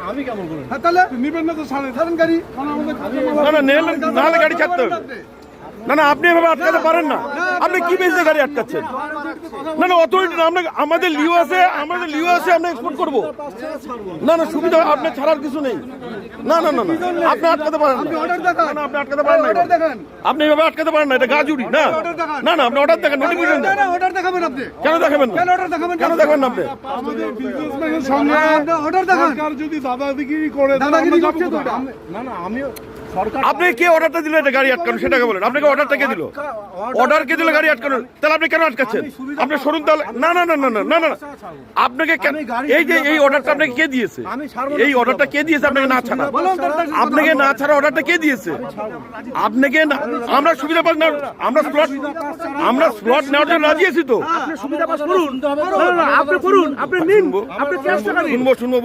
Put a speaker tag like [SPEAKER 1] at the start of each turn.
[SPEAKER 1] আমি কেমন করব? তাহলে নিবেন না তো ছাড়েন গাড়ি,
[SPEAKER 2] নাহলে গাড়ি ছাড়তে হবে। না আপনি এভাবে আটকাতে পারেন না। আপনি কি বেঁচে গাড়ি আটকাচ্ছেন? না অথরিটি না, আমাদের লিও আছে, আমরা এক্সপোর্ট করবো। না সুবিধা, আপনি ছাড়ার কিছু নেই। না আপনি আটকাতে পারেন না। আপনি আটকাতে পারেন না, আপনি এভাবে আটকাতে পারেন না। এটা গাজুরি না। আপনি অর্ডার দেখেন, নোটিফিকেশন দেন। কেন দেখাবেন না? কেন দেখাবেন না আপনি?
[SPEAKER 1] আমাদের বিজনেসম্যানের সঙ্গে সরকার যদি দাদাগিরি করে, আমিও
[SPEAKER 2] আপনি কে অর্ডারটা দিল এটা গাড়ি আটকানো, সেটাকে বলেন। আপনাকে অর্ডারটা কে দিল? অর্ডার কে দিল গাড়ি আটকানো? তাহলে আপনি কেন আটকাচ্ছেন? আপনি সরুন তাহলে। না আপনাকে এই যে এই অর্ডারটা আপনাকে কে দিয়েছে? এই অর্ডারটা কে দিয়েছে আপনাকে না ছাড়া? আপনাকে না ছাড়া অর্ডারটা কে দিয়েছে? আপনাকে আমরা সুবিধা পাস না, আমরা স্লট নেওয়ার জন্য রাজি আছি তো।
[SPEAKER 3] সুবিধা পাস করুন, আপনি করুন, আপনি নিন, আপনি
[SPEAKER 2] শুনবো